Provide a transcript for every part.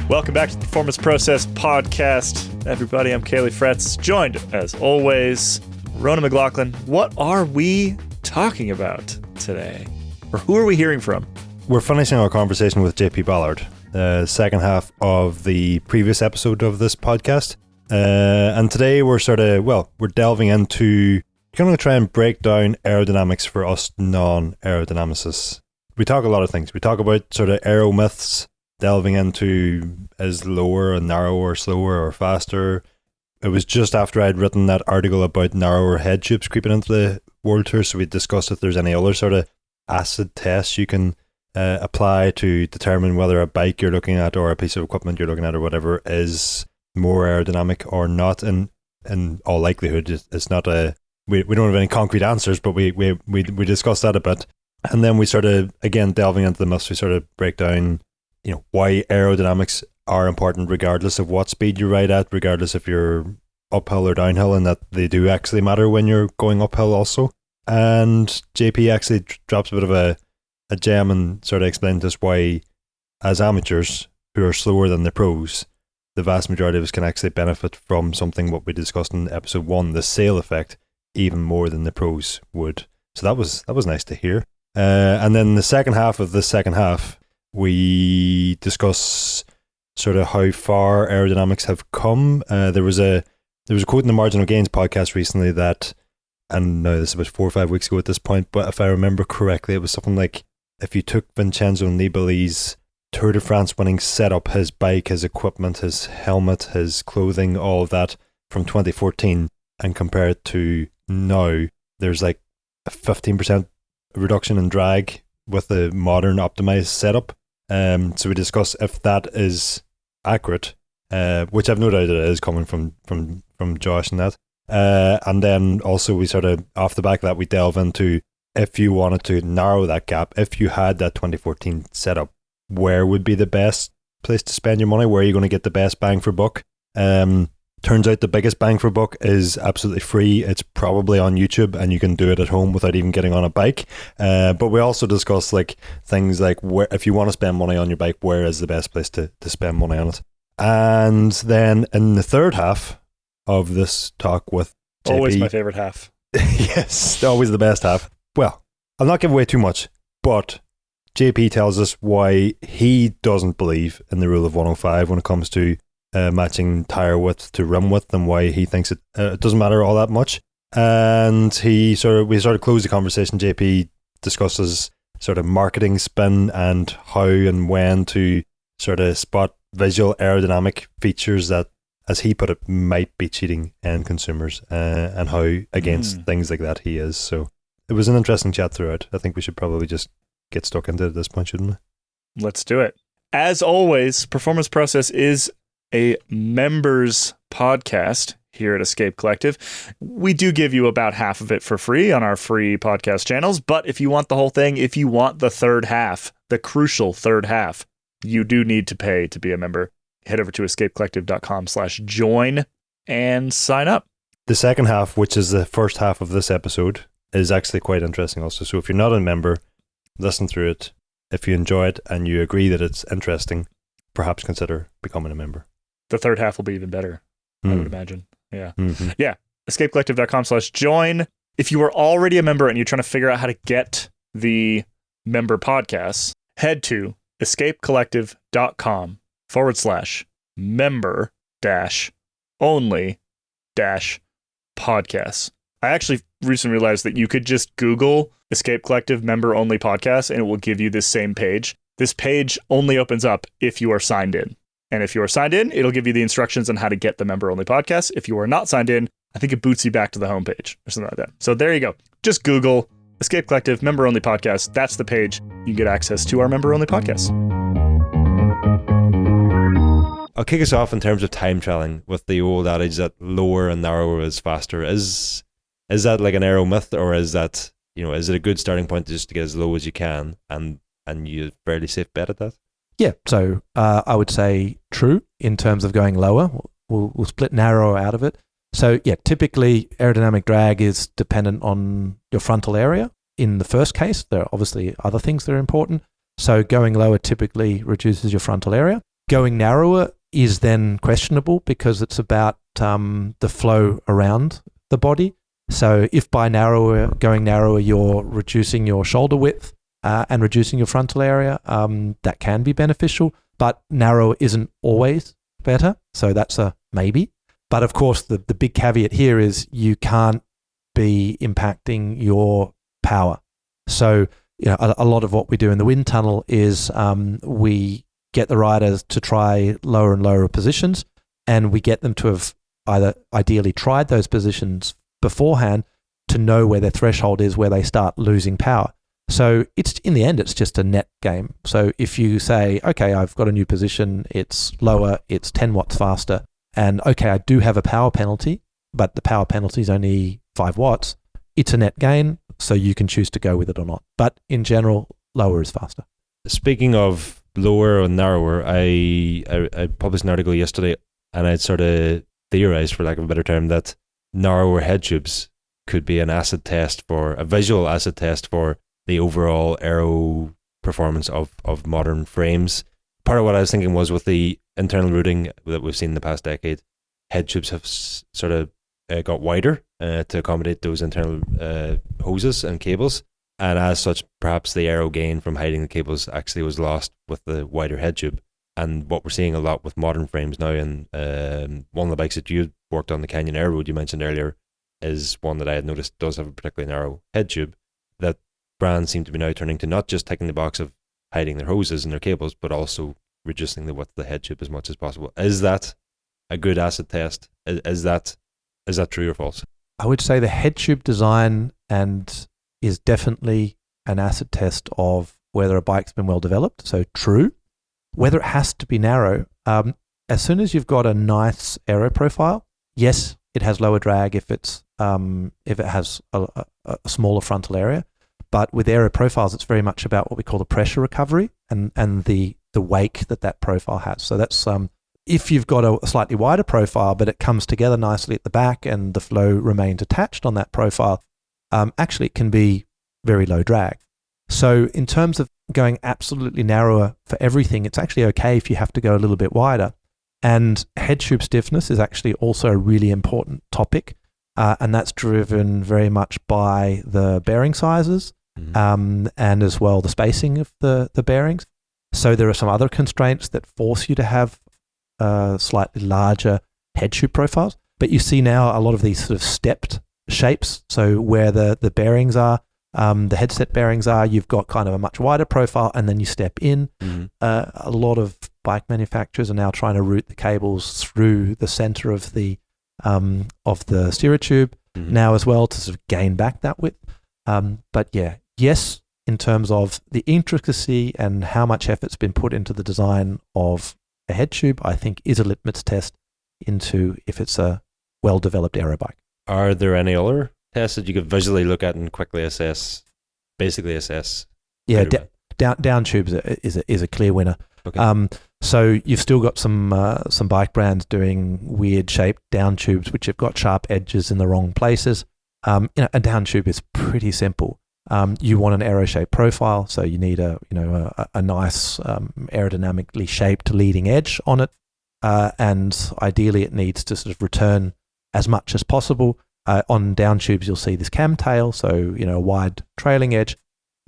Welcome back to the Performance Process Podcast. Everybody, I'm Kaylee Fretz, joined, as always, Rona McLaughlin. What are we talking about today? Or who are we hearing from? We're finishing our conversation with JP Ballard, the second half of the previous episode of this podcast. And today we're delving into, going to try and break down aerodynamics for us non-aerodynamicists. We talk a lot of things. We talk about sort of aero myths, delving into is lower and narrower, slower or faster. It was just after I'd written that article about narrower head tubes creeping into the World Tour, so we discussed if there's any other sort of acid tests you can apply to determine whether a bike you're looking at or a piece of equipment you're looking at or whatever is more aerodynamic or not. And in all likelihood, it's not we don't have any concrete answers, but we discussed that a bit. And then we started, again, delving into the myths. We sort of break down why aerodynamics are important regardless of what speed you ride at, regardless if you're uphill or downhill, and that they do actually matter when you're going uphill also. And JP actually drops a bit of a gem and sort of explains to us why, as amateurs who are slower than the pros, the vast majority of us can actually benefit from something what we discussed in episode 1, the sail effect, even more than the pros would. So that was nice to hear. And then the second half of the second half, we discuss sort of how far aerodynamics have come. There was a quote in the Marginal Gains podcast recently that, and now this is about 4 or 5 weeks ago at this point, but if I remember correctly, it was something like, if you took Vincenzo Nibali's Tour de France winning setup, his bike, his equipment, his helmet, his clothing, all of that from 2014, and compare it to now, there's like a 15% reduction in drag with the modern optimized setup. So we discuss if that is accurate, which I've no doubt it is, coming from Josh and that. And then also we sort of, off the back of that, we delve into, if you wanted to narrow that gap, if you had that 2014 setup, where would be the best place to spend your money? Where are you going to get the best bang for buck? Turns out the biggest bang for buck is absolutely free. It's probably on YouTube, and you can do it at home without even getting on a bike. But we also discuss like things like, where, if you want to spend money on your bike, where is the best place to spend money on it? And then in the third half of this talk with JP, Always my favorite half. Yes, always the best half. Well, I'll not give away too much, but JP tells us why he doesn't believe in the rule of 105 when it comes to matching tire width to rim width, and why he thinks it doesn't matter all that much. And we sort of close the conversation. JP discusses sort of marketing spin and how and when to sort of spot visual aerodynamic features that, as he put it, might be cheating end consumers, and how against things like that he is. So it was an interesting chat throughout. I think we should probably just get stuck into it at this point, shouldn't we? Let's do it. As always, Performance Process is a members podcast here at Escape Collective. We do give you about half of it for free on our free podcast channels, but if you want the whole thing, if you want the third half, the crucial third half, you do need to pay to be a member. Head over to escapecollective.com/join and sign up. The second half, which is the first half of this episode, is actually quite interesting also. So if you're not a member, listen through it. If you enjoy it and you agree that it's interesting, perhaps consider becoming a member. The third half will be even better, I would imagine. Yeah. Mm-hmm. Yeah. escapecollective.com/join. If you are already a member and you're trying to figure out how to get the member podcasts, head to escapecollective.com/member-only-podcasts. I actually recently realized that you could just Google Escape Collective member only podcast and it will give you this same page. This page only opens up if you are signed in. And if you are signed in, it'll give you the instructions on how to get the member only podcast. If you are not signed in, I think it boots you back to the homepage or something like that. So there you go. Just Google Escape Collective member only podcast. That's the page. You can get access to our member only podcasts. I'll kick us off in terms of time traveling with the old adage that lower and narrower is faster. Is that like an aero myth, or is that, is it a good starting point just to get as low as you can and you're fairly safe bet at that? Yeah, so I would say true in terms of going lower. We'll split narrow out of it. So yeah, typically aerodynamic drag is dependent on your frontal area. In the first case, there are obviously other things that are important. So going lower typically reduces your frontal area. Going narrower is then questionable because it's about the flow around the body. So if by going narrower, you're reducing your shoulder width and reducing your frontal area, that can be beneficial. But narrower isn't always better. So that's a maybe. But of course, the big caveat here is you can't be impacting your power. So a lot of what we do in the wind tunnel is we get the riders to try lower and lower positions, and we get them to have either ideally tried those positions beforehand to know where their threshold is, where they start losing power. So it's in the end, it's just a net game. So if you say, okay, I've got a new position, it's lower, it's 10 watts faster, and okay, I do have a power penalty, but the power penalty is only 5 watts, it's a net gain, so you can choose to go with it or not. But in general, lower is faster. Speaking of lower or narrower, I published an article yesterday, and I'd sort of theorized, for lack of a better term, that narrower head tubes could be a visual acid test for the overall aero performance of modern frames. Part of what I was thinking was, with the internal routing that we've seen in the past decade, head tubes have sort of got wider to accommodate those internal hoses and cables, and as such, perhaps the aero gain from hiding the cables actually was lost with the wider head tube. And what we're seeing a lot with modern frames now, and one of the bikes that you worked on, the Canyon Aero you mentioned earlier, is one that I had noticed does have a particularly narrow head tube, that brands seem to be now turning to not just ticking the box of hiding their hoses and their cables, but also reducing the width of the head tube as much as possible. Is that a good acid test? Is that true or false? I would say the head tube design is definitely an acid test of whether a bike's been well developed. So true. Whether it has to be narrow, as soon as you've got a nice aero profile, yes, it has lower drag if it has a smaller frontal area. But with aero profiles, it's very much about what we call the pressure recovery and the wake that profile has. So that's if you've got a slightly wider profile, but it comes together nicely at the back and the flow remains attached on that profile, actually it can be very low drag. So in terms of going absolutely narrower for everything, it's actually okay if you have to go a little bit wider. And head tube stiffness is actually also a really important topic, and that's driven very much by the bearing sizes, and as well the spacing of the bearings. So there are some other constraints that force you to have slightly larger head tube profiles. But you see now a lot of these sort of stepped shapes. So where the bearings are, the headset bearings are, you've got kind of a much wider profile, and then you step in. A lot of bike manufacturers are now trying to route the cables through the center of the steerer tube now as well to sort of gain back that width. But yeah, yes, in terms of the intricacy and how much effort's been put into the design of a head tube, I think is a litmus test into if it's a well-developed aero bike. Are there any other tests that you could visually look at and quickly basically assess? Yeah, down tubes is a clear winner. Okay. So you've still got some bike brands doing weird shaped down tubes which have got sharp edges in the wrong places. A down tube is pretty simple. You want an aero shaped profile, so you need a nice aerodynamically shaped leading edge on it, and ideally it needs to sort of return as much as possible. On down tubes, you'll see this cam tail, so a wide trailing edge.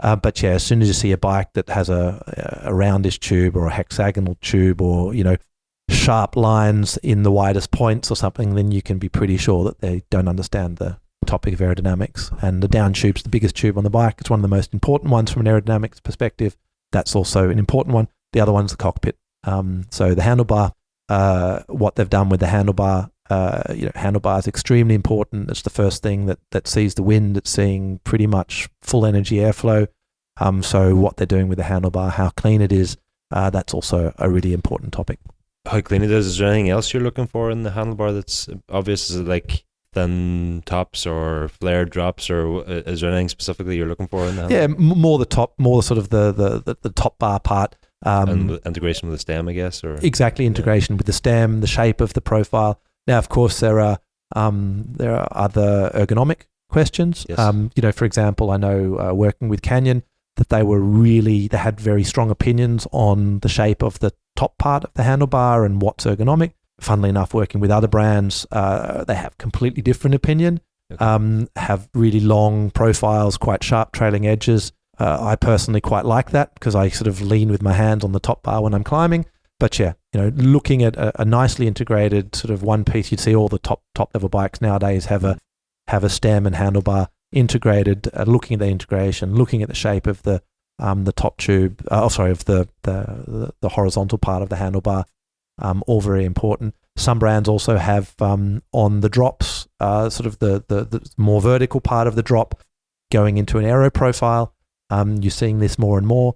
But yeah, as soon as you see a bike that has a roundish tube or a hexagonal tube or sharp lines in the widest points or something, then you can be pretty sure that they don't understand the topic of aerodynamics. And the down tube's the biggest tube on the bike. It's one of the most important ones from an aerodynamics perspective. That's also an important one. The other one's the cockpit. So the handlebar, what they've done with the handlebar, handlebar is extremely important. It's the first thing that sees the wind. It's seeing pretty much full energy airflow. So what they're doing with the handlebar, how clean it is, that's also a really important topic. How clean it is. Is there anything else you're looking for in the handlebar that's obvious? Is it like thin tops or flared drops, or is there anything specifically you're looking for in the handlebar? Yeah, more the sort of the top bar part. And integration with the stem, I guess? Or exactly, integration with the stem, the shape of the profile. Now, of course, there are There are other ergonomic questions. Yes. For example, I know working with Canyon that they had very strong opinions on the shape of the top part of the handlebar and what's ergonomic. Funnily enough, working with other brands, they have completely different opinion. Okay. Have really long profiles, quite sharp trailing edges. I personally quite like that because I sort of lean with my hands on the top bar when I'm climbing. But yeah, looking at a nicely integrated sort of one piece, you'd see all the top level bikes nowadays have a stem and handlebar integrated. Looking at the integration, looking at the shape of the top tube, of the horizontal part of the handlebar, all very important. Some brands also have on the drops, sort of the more vertical part of the drop going into an aero profile. You're seeing this more and more.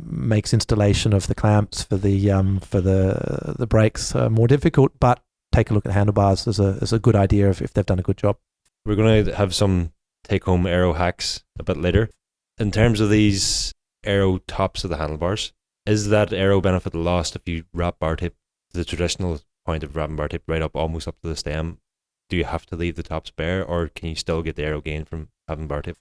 Makes installation of the clamps for the brakes more difficult, but take a look at handlebars as a good idea if they've done a good job. We're going to have some take-home aero hacks a bit later. In terms of these aero tops of the handlebars, is that aero benefit lost if you wrap bar tape, the traditional point of wrapping bar tape right up, almost up to the stem? Do you have to leave the tops bare, or can you still get the aero gain from having bar tape?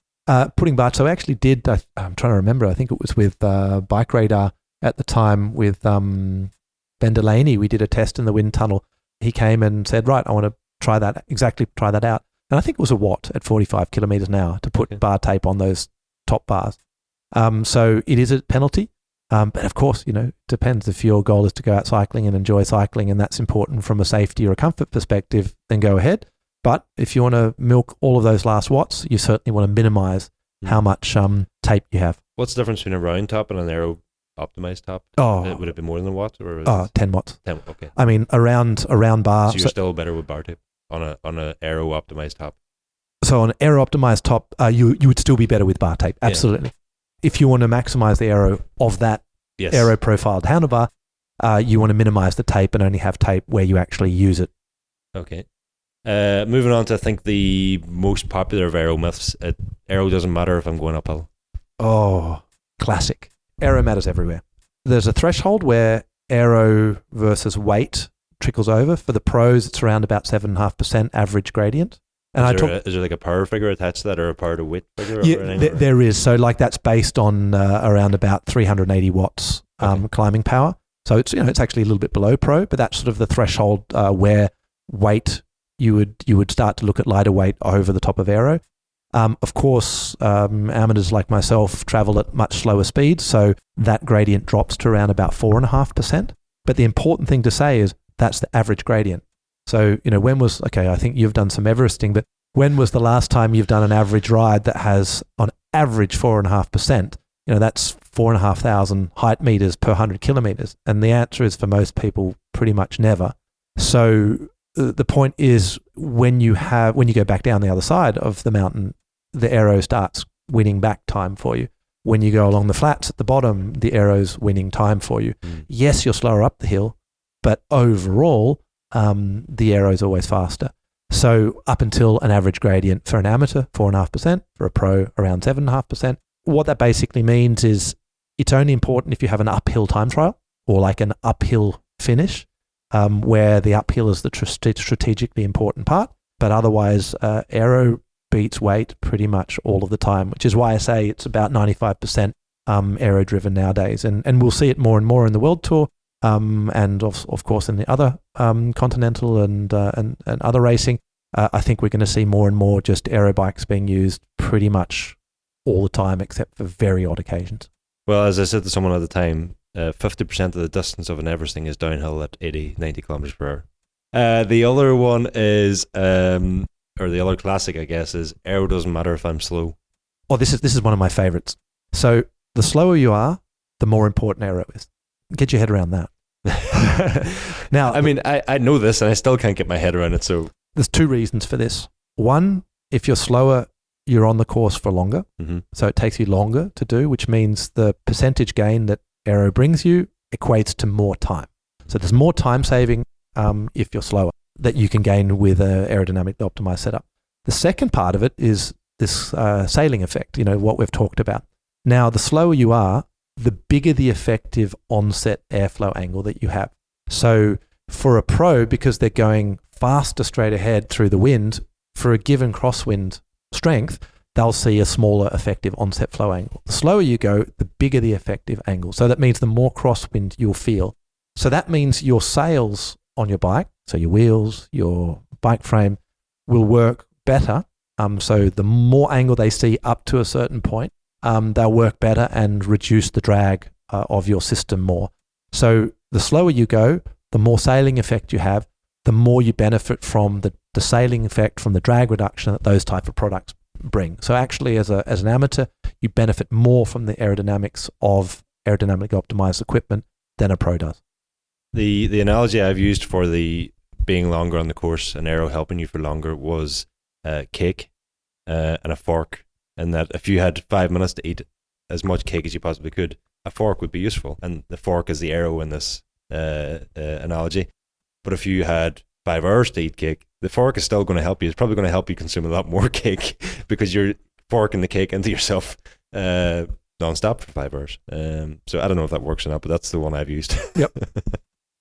Putting bar, so I actually did, I'm trying to remember, I think it was with Bike Radar at the time with Ben Delaney. We did a test in the wind tunnel. He came and said, right, I want to try that out. And I think it was a watt at 45 kilometers an hour to put bar tape on those top bars. So it is a penalty. But of course, it depends. If your goal is to go out cycling and enjoy cycling and that's important from a safety or a comfort perspective, then go ahead. But if you want to milk all of those last watts, you certainly want to minimize how much tape you have. What's the difference between a round top and an aero optimized top? Would it be more than a watt? Or 10 watts. 10, okay. I mean, a round bar. So you're still better with bar tape on a aero optimized top? So on an aero optimized top, you would still be better with bar tape. Absolutely. Yeah. If you want to maximize the aero of that aero profiled handlebar, you want to minimize the tape and only have tape where you actually use it. Okay. Moving on to, I think, the most popular of aero myths. Aero doesn't matter if I'm going uphill. Oh, classic. Aero matters everywhere. There's a threshold where aero versus weight trickles over. For the pros, it's around about 7.5% average gradient. And is there like a power figure attached to that, or a power to weight figure? Yeah, there is. So like that's based on around about 380 watts climbing power. So it's actually a little bit below pro, but that's sort of the threshold where weight you would start to look at lighter weight over the top of aero. Of course, amateurs like myself travel at much slower speeds, so that gradient drops to around about 4.5%. But the important thing to say is that's the average gradient. So, I think you've done some Everesting, but when was the last time you've done an average ride that has on average 4.5%? That's 4,500 height meters per 100 kilometers. And the answer is for most people, pretty much never. So the point is when you go back down the other side of the mountain, the aero starts winning back time for you. When you go along the flats at the bottom, the aero's winning time for you. Yes, you're slower up the hill, but overall, the aero is always faster. So up until an average gradient for an amateur, 4.5%, for a pro, around 7.5%. What that basically means is it's only important if you have an uphill time trial or like an uphill finish, where the uphill is the strategically important part. But otherwise, aero beats weight pretty much all of the time, which is why I say it's about 95% aero driven nowadays. And we'll see it more and more in the World Tour. And of course in the other continental and other racing, I think we're going to see more and more just aero bikes being used pretty much all the time, except for very odd occasions. Well, as I said to someone at the time, 50% of the distance of an Everesting is downhill at 80, 90 kilometers per hour. The other one is, or the other classic, I guess, is aero doesn't matter if I'm slow. Oh, this is one of my favorites. So the slower you are, the more important aero is. Get your head around that. Now, I mean, I know this and I still can't get my head around it. So there's two reasons for this. One, if you're slower, you're on the course for longer. Mm-hmm. So it takes you longer to do, which means the percentage gain that aero brings you equates to more time. So there's more time saving if you're slower that you can gain with an aerodynamically optimized setup. The second part of it is this sailing effect, what we've talked about. Now, the slower you are, the bigger the effective onset airflow angle that you have. So for a pro, because they're going faster straight ahead through the wind, for a given crosswind strength, they'll see a smaller effective onset flow angle. The slower you go, the bigger the effective angle. So that means the more crosswind you'll feel. So that means your sails on your bike, so your wheels, your bike frame, will work better. So the more angle they see up to a certain point, they'll work better and reduce the drag of your system more. So the slower you go, the more sailing effect you have, the more you benefit from the sailing effect from the drag reduction that those type of products bring. So actually, as an amateur, you benefit more from the aerodynamics of aerodynamically optimized equipment than a pro does. The analogy I've used for the being longer on the course and Aero helping you for longer was cake and a fork, and that if you had 5 minutes to eat as much cake as you possibly could, a fork would be useful, and the fork is the Aero in this analogy. But if you had 5 hours to eat cake, the fork is still going to help you. It's probably going to help you consume a lot more cake because you're forking the cake into yourself non-stop for 5 hours. So I don't know if that works or not, but that's the one I've used. Yep.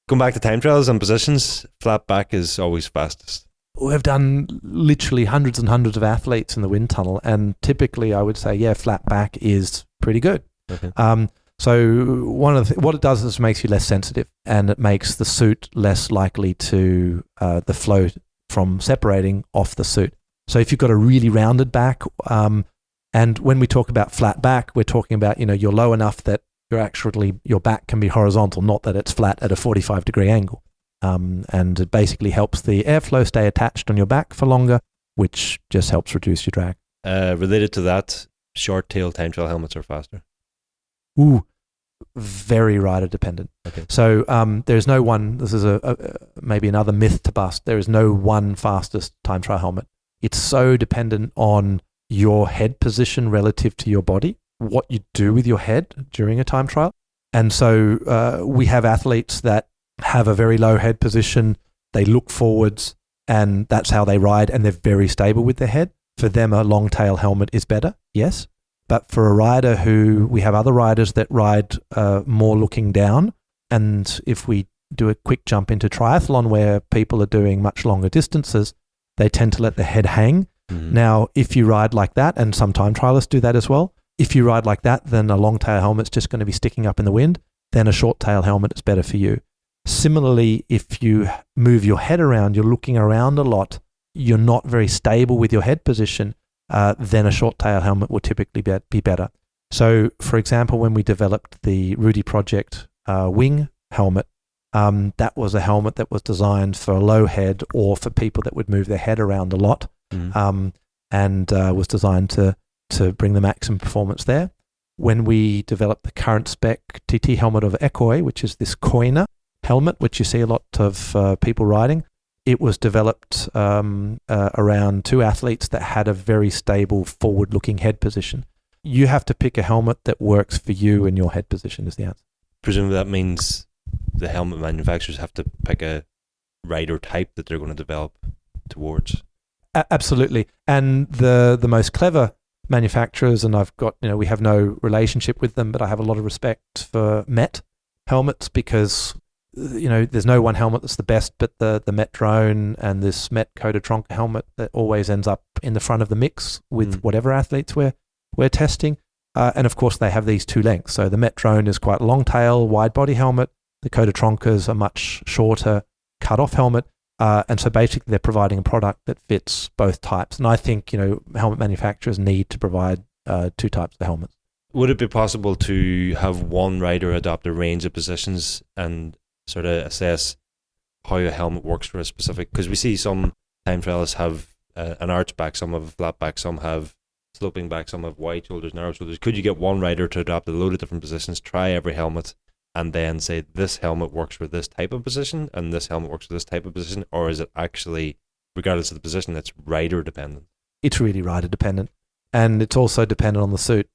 Going back to time trials and positions, flat back is always fastest. We've done literally hundreds and hundreds of athletes in the wind tunnel, and typically I would say, yeah, flat back is pretty good. Okay. So what it does is it makes you less sensitive, and it makes the suit less likely to the flow from separating off the suit. So if you've got a really rounded back, and when we talk about flat back, we're talking about, you're low enough that your back can be horizontal, not that it's flat at a 45-degree angle. And it basically helps the airflow stay attached on your back for longer, which just helps reduce your drag. Related to that, short tail time trial helmets are faster. Ooh, very rider dependent. Okay. So there's no one, this is maybe another myth to bust, there is no one fastest time trial helmet. It's so dependent on your head position relative to your body, what you do with your head during a time trial. And so we have athletes that have a very low head position, they look forwards, and that's how they ride, and they're very stable with their head. For them, a long tail helmet is better, yes. But for a rider we have other riders that ride more looking down, and if we do a quick jump into triathlon where people are doing much longer distances, they tend to let the head hang. Mm-hmm. Now, if you ride like that, and some time trialists do that as well, if you ride like that, then a long tail helmet's just going to be sticking up in the wind, then a short tail helmet is better for you. Similarly, if you move your head around, you're looking around a lot, you're not very stable with your head position, then a short tail helmet will typically be better. So, for example, when we developed the Rudy Project wing helmet, that was a helmet that was designed for a low head or for people that would move their head around a lot, and was designed to bring the maximum performance there. When we developed the current spec TT helmet of Ekoi, which is this Koina helmet, which you see a lot of people riding, it was developed around 2 athletes that had a very stable forward-looking head position. You have to pick a helmet that works for you and your head position is the answer. Presumably that means the helmet manufacturers have to pick a rider type that they're going to develop towards. Absolutely. And the most clever manufacturers, and I've got, we have no relationship with them, but I have a lot of respect for Met helmets because, there's no one helmet that's the best, but the Met drone and this Met Coda Tronca helmet that always ends up in the front of the mix with whatever athletes we're testing. And of course, they have these 2 lengths. So the Met drone is quite a long tail, wide body helmet. The Coda Tronca is a much shorter cut off helmet. And so basically they're providing a product that fits both types. And I think, helmet manufacturers need to provide 2 types of helmets. Would it be possible to have one rider adopt a range of positions and sort of assess how a helmet works for a specific, because we see some time trialists have an arch back, some have a flat back, some have sloping back, some have wide shoulders, narrow shoulders. Could you get one rider to adopt a load of different positions, try every helmet, and then say this helmet works for this type of position and this helmet works for this type of position? Or is it actually, regardless of the position, it's rider dependent? It's really rider dependent, and it's also dependent on the suit,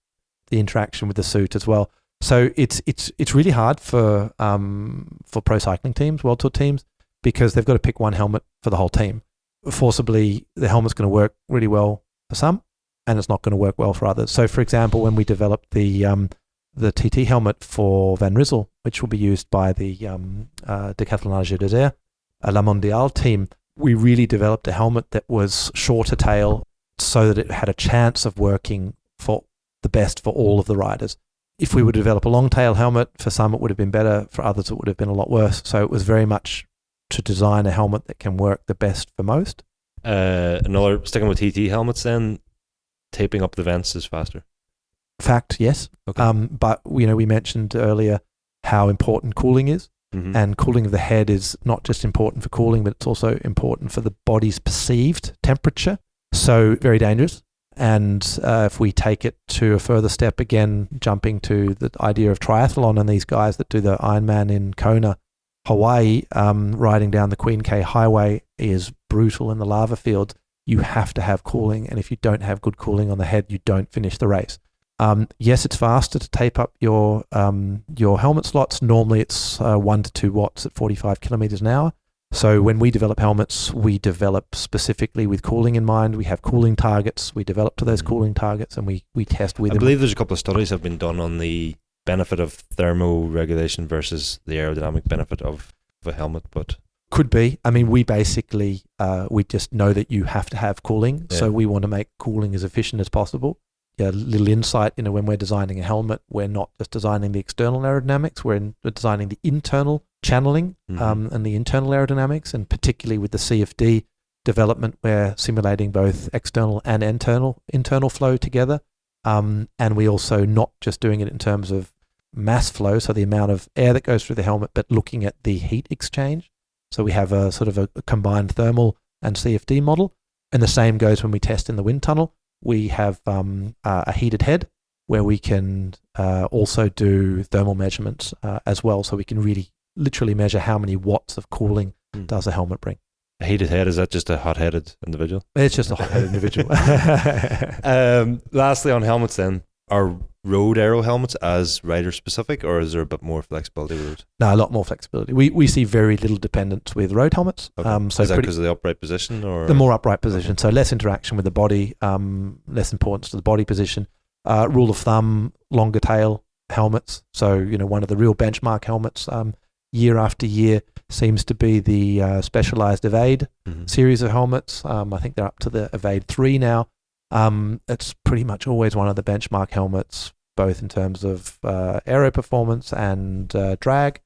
the interaction with the suit as well. So it's really hard for pro cycling teams, World Tour teams, because they've got to pick one helmet for the whole team. Forcibly, the helmet's going to work really well for some, and it's not going to work well for others. So, for example, when we developed the TT helmet for Van Rysel, which will be used by the Decathlon Age Desert La Mondiale team, we really developed a helmet that was shorter tail so that it had a chance of working for the best for all of the riders. If we would develop a long tail helmet, for some it would have been better, for others it would have been a lot worse. So it was very much to design a helmet that can work the best for most. Sticking with TT helmets then, taping up the vents is faster. Fact, yes. Okay. But we mentioned earlier how important cooling is. Mm-hmm. And cooling of the head is not just important for cooling, but it's also important for the body's perceived temperature. So very dangerous. And if we take it to a further step again, jumping to the idea of triathlon and these guys that do the Ironman in Kona, Hawaii, riding down the Queen K Highway is brutal in the lava fields. You have to have cooling. And if you don't have good cooling on the head, you don't finish the race. Yes, it's faster to tape up your helmet slots. Normally it's 1 to 2 watts at 45 kilometers an hour. So when we develop helmets, we develop specifically with cooling in mind. We have cooling targets. We develop to those cooling targets, and we test with them. I believe there's a couple of studies have been done on the benefit of thermoregulation versus the aerodynamic benefit of a helmet, but could be. I mean, we basically we just know that you have to have cooling, so we want to make cooling as efficient as possible. Yeah, a little insight, when we're designing a helmet, we're not just designing the external aerodynamics, we're designing the internal channeling and the internal aerodynamics, and particularly with the CFD development, we're simulating both external and internal flow together. And we also not just doing it in terms of mass flow, so the amount of air that goes through the helmet, but looking at the heat exchange. So we have a sort of a combined thermal and CFD model. And the same goes when we test in the wind tunnel. We have a heated head where we can also do thermal measurements as well. So we can really literally measure how many watts of cooling does a helmet bring. A heated head, is that just a hot-headed individual? It's just a hot-headed individual. Lastly, on helmets then, are road aero helmets as rider-specific, or is there a bit more flexibility with it? No, a lot more flexibility. We see very little dependence with road helmets. Okay. So is that because of the upright position? Or the more upright position, so less interaction with the body, less importance to the body position. Rule of thumb, longer tail helmets. So, one of the real benchmark helmets year after year seems to be the Specialized Evade series of helmets. I think they're up to the Evade 3 now. It's pretty much always one of the benchmark helmets, both in terms of aero performance and drag.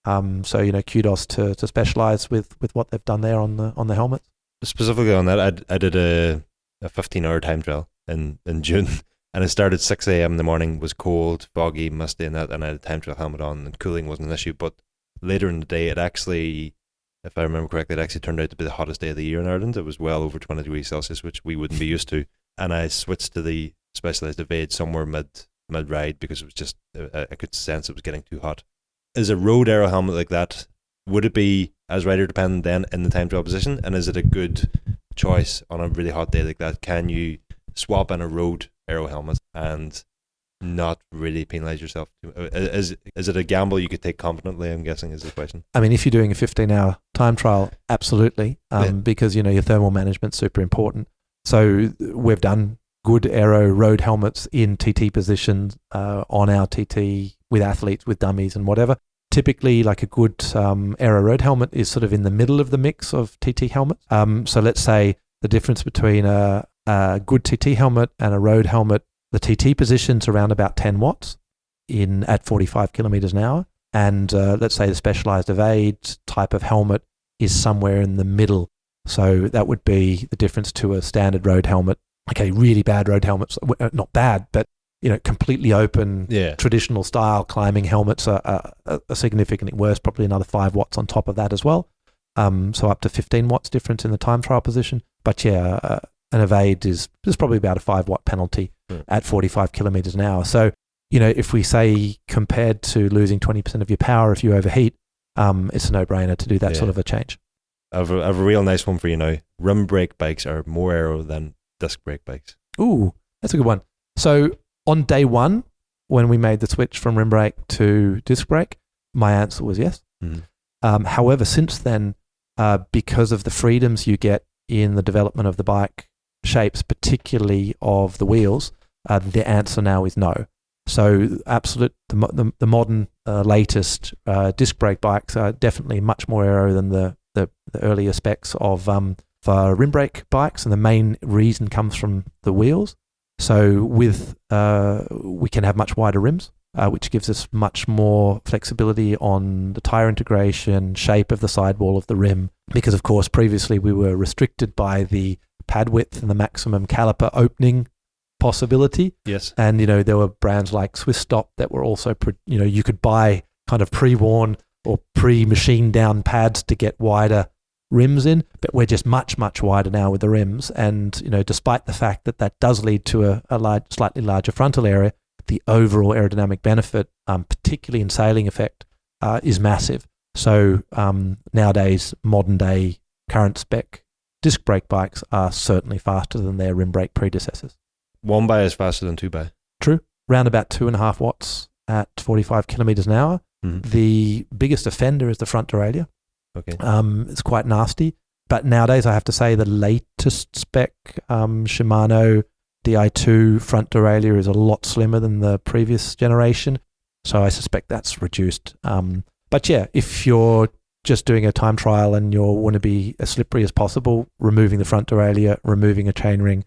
So kudos to Specialized with what they've done there on the helmets. Specifically on that, I did a 15-hour time trial in June, and it started 6 a.m. in the morning. Was cold, foggy, misty, and I had a time trial helmet on, and cooling wasn't an issue. But later in the day, it actually, if I remember correctly, it actually turned out to be the hottest day of the year in Ireland. It was well over 20 degrees Celsius, which we wouldn't be used to. And I switched to the Specialized Evade somewhere mid-ride because it was just, I could sense it was getting too hot. Is a road aero helmet like that, would it be as rider dependent then in the time trial position? And is it a good choice on a really hot day like that? Can you swap in a road aero helmet and not really penalize yourself? Is it a gamble you could take confidently, I'm guessing, is the question? I mean, if you're doing a 15-hour time trial, absolutely, because your thermal management's super important. So we've done good aero road helmets in TT positions on our TT with athletes, with dummies and whatever. Typically, like a good aero road helmet is sort of in the middle of the mix of TT helmets. So let's say the difference between a good TT helmet and a road helmet, the TT position's around about 10 watts at 45 kilometers an hour. And let's say the Specialized Evade type of helmet is somewhere in the middle. So that would be the difference to a standard road helmet. Okay, really bad road helmets, not bad, but completely open, traditional style climbing helmets are significantly worse, probably another 5 watts on top of that as well. So up to 15 watts difference in the time trial position. But an Evade is probably about a 5 watt penalty at 45 kilometers an hour. So, if we say compared to losing 20% of your power if you overheat, it's a no-brainer to do that sort of a change. I have a real nice one for you now. Rim brake bikes are more aero than disc brake bikes. Ooh, that's a good one. So on day one, when we made the switch from rim brake to disc brake, my answer was yes. However, since then, because of the freedoms you get in the development of the bike shapes, particularly of the wheels, the answer now is no. So the modern latest disc brake bikes are definitely much more aero than the the earlier specs of for rim brake bikes, and the main reason comes from the wheels. So with we can have much wider rims, which gives us much more flexibility on the tire integration, shape of the sidewall of the rim, because of course previously we were restricted by the pad width and the maximum caliper opening possibility. Yes. And there were brands like Swiss Stop that were also you could buy kind of pre-worn or pre-machined down pads to get wider rims in, but we're just much wider now with the rims. And despite the fact that does lead to a slightly larger frontal area, the overall aerodynamic benefit, particularly in sailing effect, is massive. So nowadays, modern day current spec disc brake bikes are certainly faster than their rim brake predecessors. 1x is faster than 2x. True. Round about 2.5 watts at 45 kilometers an hour. Mm-hmm. The biggest offender is the front derailleur. Okay. It's quite nasty. But nowadays, I have to say the latest spec Shimano Di2 front derailleur is a lot slimmer than the previous generation. So I suspect that's reduced. But yeah, if you're just doing a time trial and you want to be as slippery as possible, removing the front derailleur, removing a chainring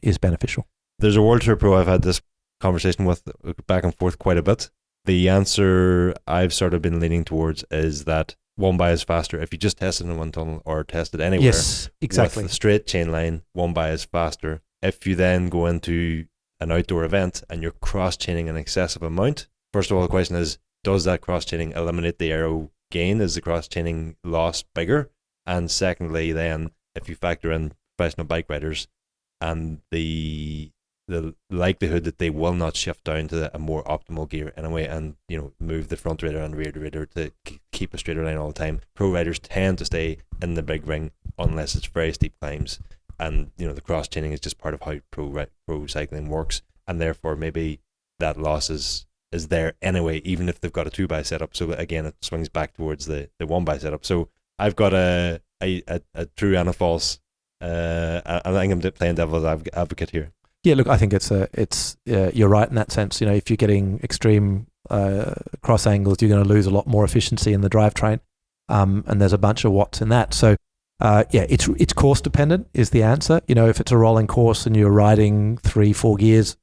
is beneficial. There's a World Tour Pro I've had this conversation with back and forth quite a bit. The answer I've sort of been leaning towards is that 1x is faster. If you just test it in one tunnel or test it anywhere, yes, exactly. with a straight chain line, 1x is faster. If you then go into an outdoor event and you're cross-chaining an excessive amount, first of all, the question is, does that cross-chaining eliminate the aero gain? Is the cross-chaining loss bigger? And secondly, then, if you factor in professional bike riders and the likelihood that they will not shift down to a more optimal gear anyway and move the front derailleur and rear derailleur to keep a straighter line all the time, pro riders tend to stay in the big ring unless it's very steep climbs, and the cross chaining is just part of how pro cycling works, and therefore maybe that loss is there anyway, even if they've got a 2x setup. So again, it swings back towards the 1x setup. So I've got a true and a false. I think I'm playing devil's advocate here. Yeah, look, I think it's you're right in that sense. If you're getting extreme cross angles, you're going to lose a lot more efficiency in the drivetrain, and there's a bunch of watts in that. So, it's course dependent is the answer. If it's a rolling course and you're riding 3-4 gears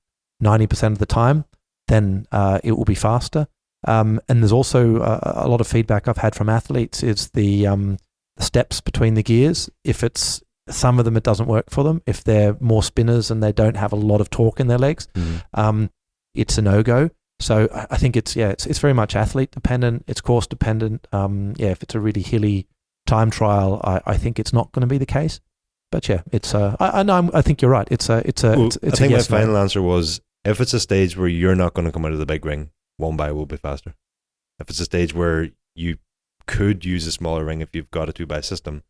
90% of the time, then it will be faster. And there's also a lot of feedback I've had from athletes is the steps between the gears. If it's some of them, it doesn't work for them. If they're more spinners and they don't have a lot of torque in their legs, it's a no-go. So I think it's very much athlete dependent. It's course dependent. If it's a really hilly time trial, I think it's not going to be the case. But yeah, it's I think you're right. It's a I think my final answer was, if it's a stage where you're not going to come out of the big ring, 1x will be faster. If it's a stage where you could use a smaller ring if you've got a 2x system,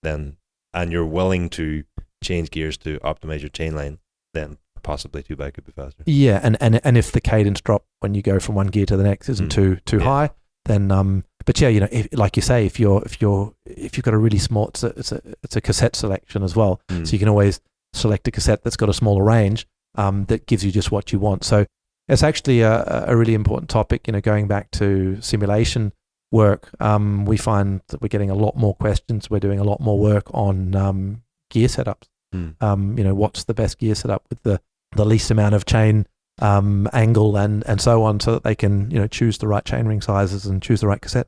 then and you're willing to change gears to optimize your chain line, then possibly 2x could be faster. Yeah, and if the cadence drop when you go from one gear to the next isn't too high, then but yeah, like you say, if you've got a really small, it's a cassette selection as well, so you can always select a cassette that's got a smaller range that gives you just what you want. So it's actually a really important topic. Going back to simulation work, we find that we're getting a lot more questions. We're doing a lot more work on gear setups. What's the best gear setup with the least amount of chain angle and so on, so that they can choose the right chainring sizes and choose the right cassette.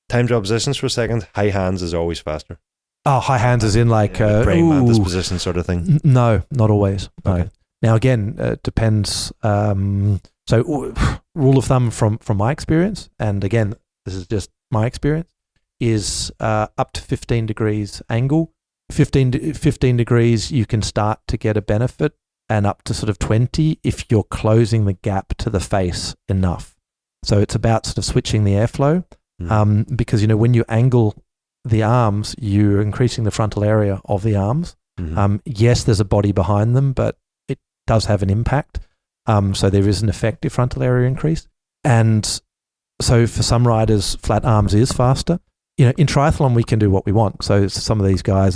Time drop positions for a second. High hands is always faster. Oh, high hands is in like praying mantis position sort of thing. No, not always. Okay. No. Now again, it depends. So rule of thumb from my experience, and again, this is just my experience, is up to 15 degrees angle. 15 degrees, you can start to get a benefit, and up to sort of 20 if you're closing the gap to the face enough. So it's about sort of switching the airflow, because when you angle the arms, you're increasing the frontal area of the arms. Yes, there's a body behind them, but it does have an impact. So there is an effective frontal area increase. And so for some riders, flat arms is faster. In triathlon, we can do what we want. So some of these guys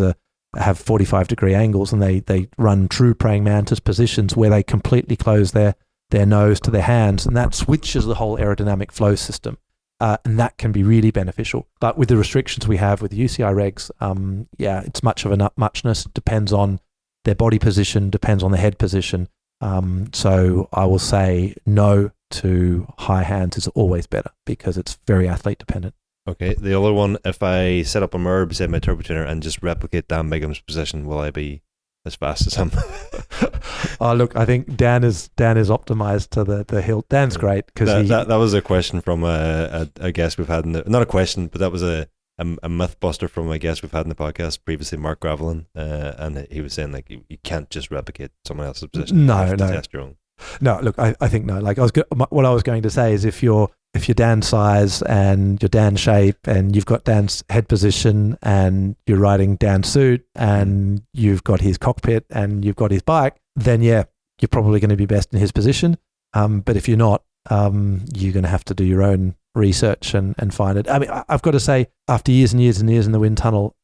have 45-degree angles, and they run true praying mantis positions where they completely close their nose to their hands, and that switches the whole aerodynamic flow system. and that can be really beneficial. But with the restrictions we have with the UCI regs, it's much of a muchness. Depends on their body position, depends on the head position. So I will say no to high hands is always better because it's very athlete dependent. Okay, the other one, if I set up a mirror beside my turbo tuner and just replicate Dan Bigham's position, will I be as fast as him? Oh, look, I think Dan is optimized to the hill. Dan's great because that was a question from a guest we've had not a question, but that was a myth buster from a guest we've had in the podcast previously, Mark Gravelin, and he was saying like you can't just replicate someone else's position. You have to test your own. No, look, I think no. Like what I was going to say is if you're Dan's size and you're Dan's shape and you've got Dan's head position and you're riding Dan's suit and you've got his cockpit and you've got his bike, then yeah, you're probably going to be best in his position. But if you're not, you're going to have to do your own research and find it. I mean, I've got to say, after years and years and years in the wind tunnel,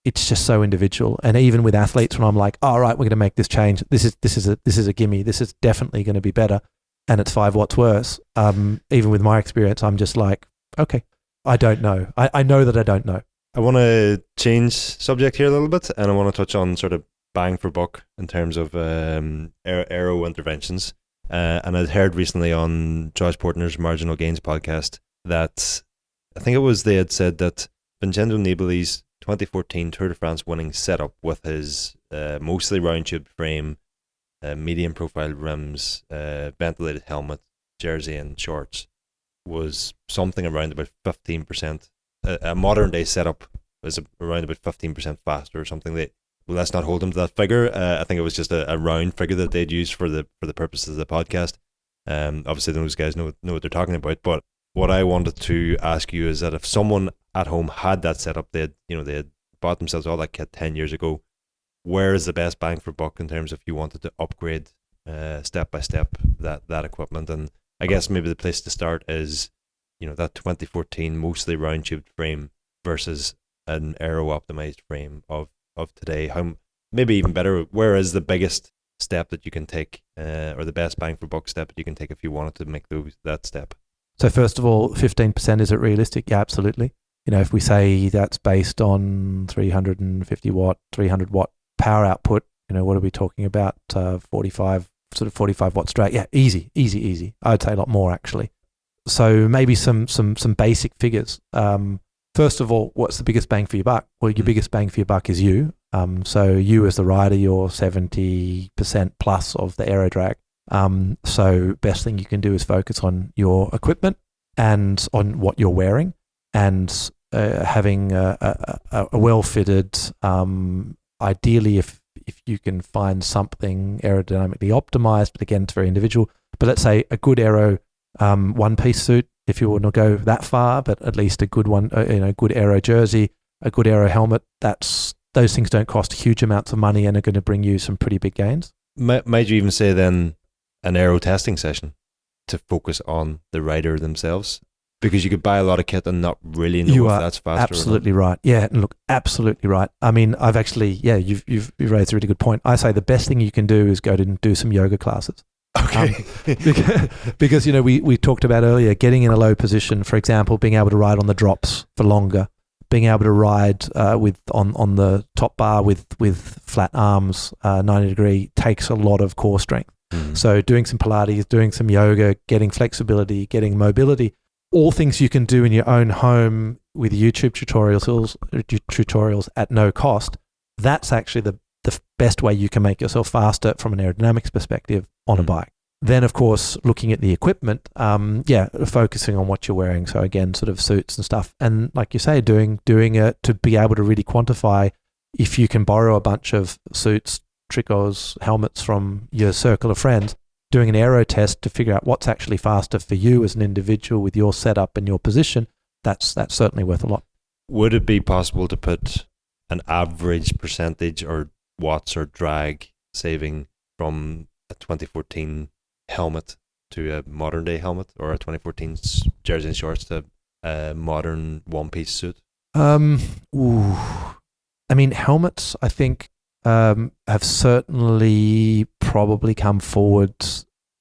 it's just so individual. And even with athletes, when I'm like, all right, we're going to make this change. This is a gimme. This is definitely going to be better. And it's 5 watts worse. Even with my experience, I'm just like, okay, I don't know. I know that I don't know. I want to change subject here a little bit, and I want to touch on sort of bang for buck in terms of aero interventions. And I'd heard recently on Josh Portner's Marginal Gains podcast that I think it was they had said that Vincenzo Nibali's 2014 Tour de France winning setup with his mostly round tube frame, medium profile rims, ventilated helmet, jersey and shorts was something around about 15%. A modern day setup was around about 15% faster or something. Let's not hold him to that figure. I think it was just a round figure that they'd used for the purposes of the podcast. Obviously those guys know what they're talking about. But what I wanted to ask you is that if someone at home had that setup, they had bought themselves all that kit 10 years ago, where is the best bang for buck in terms of if you wanted to upgrade step by step that equipment? And I guess maybe the place to start is that 2014 mostly round tubed frame versus an aero optimized frame of today. How, maybe even better, where is the biggest step that you can take, or the best bang for buck step that you can take if you wanted to make that step? So first of all, 15%, is it realistic? Yeah, absolutely. If we say that's based on 350 watt, 300 watt power output, what are we talking about? 45 watt straight. Yeah, easy. I'd say a lot more actually. So maybe some basic figures. First of all, what's the biggest bang for your buck? Well, your biggest bang for your buck is you. So you as the rider, you're 70% plus of the aero drag. So best thing you can do is focus on your equipment and on what you're wearing, and having a well-fitted, ideally if you can find something aerodynamically optimized, but again, it's very individual. But let's say a good aero one-piece suit, if you want to go that far, but at least a good one, good aero jersey, a good aero helmet. Those things don't cost huge amounts of money and are going to bring you some pretty big gains. Might you even say then an aero testing session to focus on the rider themselves? Because you could buy a lot of kit and not really know if that's faster. Absolutely right. Yeah, and look, absolutely right. I mean, I've actually, you've raised a really good point. I say the best thing you can do is go to do some yoga classes. Okay. Because we talked about earlier, getting in a low position, for example, being able to ride on the drops for longer, being able to ride on the top bar with flat arms, 90 degree, takes a lot of core strength. Mm. So doing some Pilates, doing some yoga, getting flexibility, getting mobility, all things you can do in your own home with YouTube tutorials at no cost. That's actually the best way you can make yourself faster from an aerodynamics perspective on a bike. Then, of course, looking at the equipment, focusing on what you're wearing. So again, sort of suits and stuff. And like you say, doing it to be able to really quantify if you can borrow a bunch of suits, tricots, helmets from your circle of friends, doing an aero test to figure out what's actually faster for you as an individual with your setup and your position. That's certainly worth a lot. Would it be possible to put an average percentage or watts or drag saving from a 2014 helmet to a modern day helmet, or a 2014 jersey and shorts to a modern one-piece suit? I mean, helmets, I think, have certainly probably come forward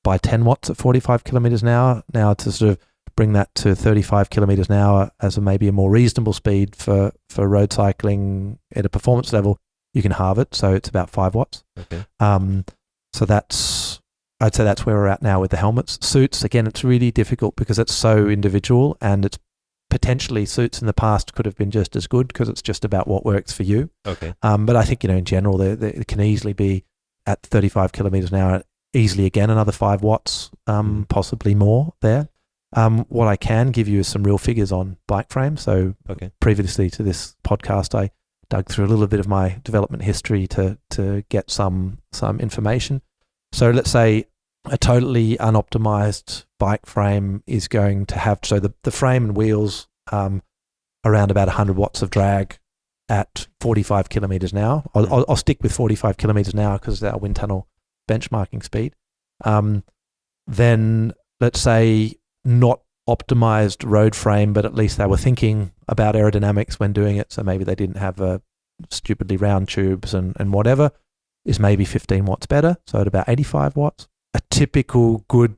by 10 watts at 45 kilometers an hour now to sort of bring that to 35 kilometers an hour as maybe a more reasonable speed for road cycling at a performance level, you can halve it. So it's about 5 watts. Okay. So I'd say that's where we're at now with the helmets. Suits, again, it's really difficult because it's so individual, and it's potentially suits in the past could have been just as good because it's just about what works for you. Okay. But I think, in general, they can easily be at 35 kilometers an hour, easily again another 5 watts, possibly more there. What I can give you is some real figures on bike frame. So previously to this podcast, I dug through a little bit of my development history to get some information. So let's say a totally unoptimized bike frame is going to have, so the frame and wheels around about 100 watts of drag at 45 kilometers an hour. I'll stick with 45 kilometers an hour because it's our wind tunnel benchmarking speed. Then let's say not optimized road frame, but at least they were thinking about aerodynamics when doing it. So maybe they didn't have stupidly round tubes and whatever, is maybe 15 watts better. So at about 85 watts. A typical good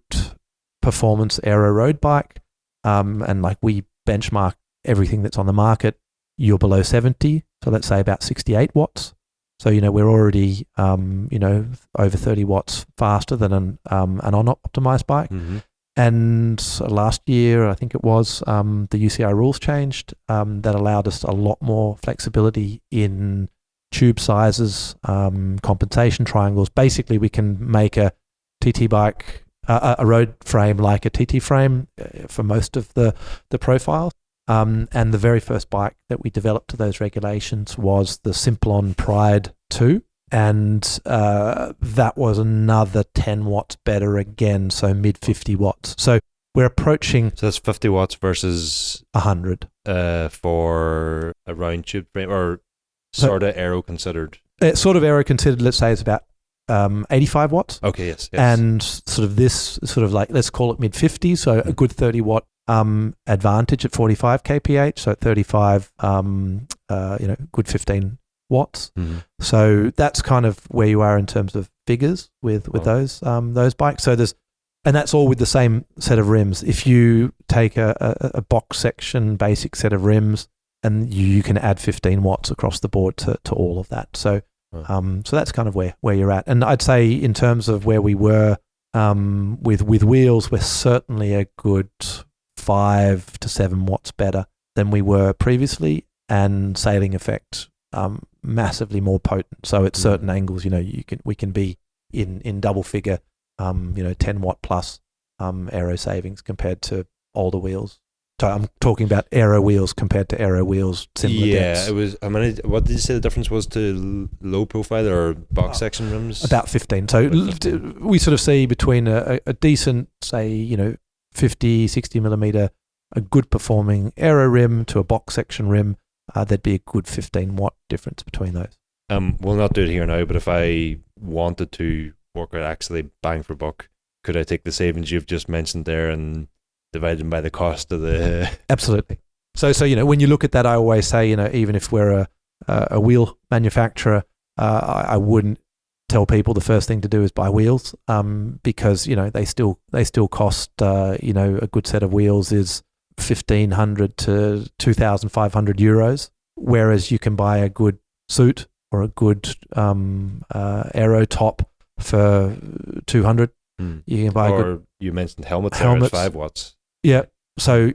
performance aero road bike, and like we benchmark everything that's on the market, you're below 70. So let's say about 68 watts. So, we're already, over 30 watts faster than an unoptimized bike. Mm-hmm. And last year, I think it was, the UCI rules changed that allowed us a lot more flexibility in tube sizes, compensation triangles. Basically, we can make a TT bike, a road frame like a TT frame for most of the profiles. And the very first bike that we developed to those regulations was the Simplon Pride 2. And that was another 10 watts better again, so mid 50 watts. So we're approaching... So that's 50 watts versus... 100. For a round tube frame, or sort of aero considered? Sort of aero considered, let's say it's about 85 watts. Okay, yes. And sort of this, sort of like, let's call it mid 50s, so a good 30 watt advantage at 45 kph, so at 35, good 15 watts. Mm-hmm. So that's kind of where you are in terms of figures with those bikes. So and that's all with the same set of rims. If you take a box section basic set of rims, and you can add 15 watts across the board to all of that. So so that's kind of where you're at. And I'd say in terms of where we were with wheels, we're certainly a good 5 to 7 watts better than we were previously, and sailing effect massively more potent. So at certain angles, we can be in double figure, 10 watt plus aero savings compared to older wheels. So I'm talking about aero wheels compared to aero wheels similar depths. Yeah, it was. What did you say the difference was to low profile or box section rims? About 15. So we sort of see between a decent, say, 50, 60 millimeter, a good performing aero rim to a box section rim. There'd be a good 15 watt difference between those. We'll not do it here now, but if I wanted to work out actually bang for buck, could I take the savings you've just mentioned there and divide them by the cost of the... Absolutely. So when you look at that, I always say, even if we're a wheel manufacturer, I wouldn't tell people the first thing to do is buy wheels, because they still cost a good set of wheels is 1,500 to 2,500 euros, whereas you can buy a good suit or a good aero top for 200. You can buy you mentioned helmets. There at 5 watts. Yeah. So,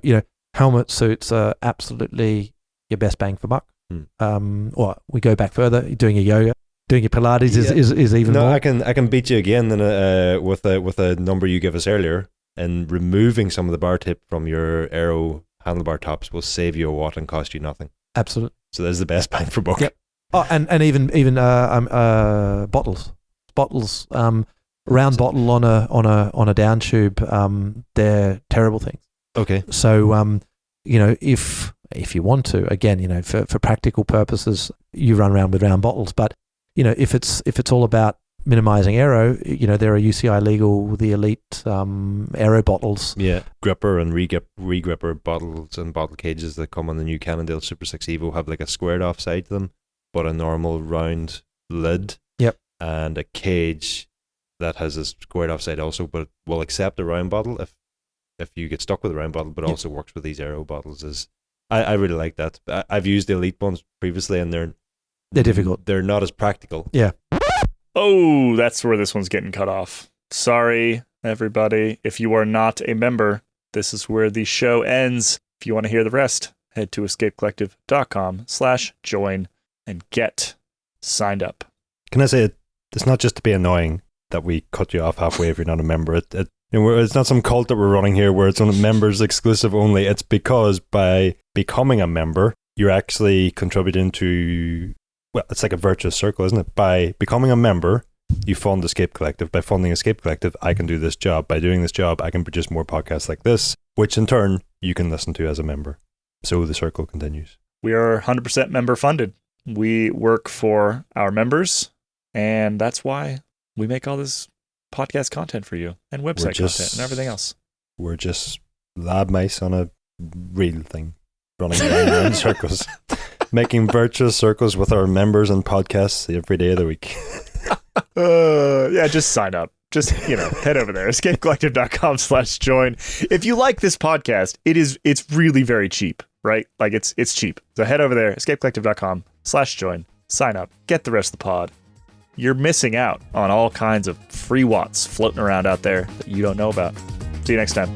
helmet suits are absolutely your best bang for buck. Or we go back further, doing your yoga, doing your Pilates is even more. I can beat you again with a number you gave us earlier, and removing some of the bar tip from your aero handlebar tops will save you a watt and cost you nothing. Absolutely. So that's the best bang for buck. Yep. Oh, and even bottles. Round bottle on a down tube, they're terrible things. Okay. So if you want to, again, for practical purposes, you run around with round bottles. But if it's all about minimizing aero, there are UCI legal, the elite aero bottles. Yeah, gripper and re-gripper bottles and bottle cages that come on the new Cannondale Super 6 Evo have like a squared off side to them, but a normal round lid. Yep. And a cage that has a squared off side also, but will accept a round bottle if if you get stuck with a round bottle, but also works with these Aero bottles. Is I really like that. I've used the Elite ones previously, and they're difficult. They're not as practical. Yeah. Oh, that's where this one's getting cut off. Sorry, everybody. If you are not a member, this is where the show ends. If you want to hear the rest, head to escapecollective.com/join and get signed up. Can I say it's not just to be annoying that we cut you off halfway if you're not a member. It's not some cult that we're running here where it's only members exclusive only. It's because by becoming a member, you're actually contributing to, well, it's like a virtuous circle, isn't it? By becoming a member, you fund Escape Collective. By funding Escape Collective, I can do this job. By doing this job, I can produce more podcasts like this, which in turn, you can listen to as a member. So the circle continues. We are 100% member funded. We work for our members, and that's why we make all this podcast content for you and website content and everything else. We're just lab mice on a real thing, running around in circles, making virtuous circles with our members and podcasts every day of the week. Yeah, just sign up. Just, head over there, escapecollective.com/join. If you like this podcast, it's really very cheap, right? Like it's cheap. So head over there, escapecollective.com/join, sign up, get the rest of the pod. You're missing out on all kinds of free watts floating around out there that you don't know about. See you next time.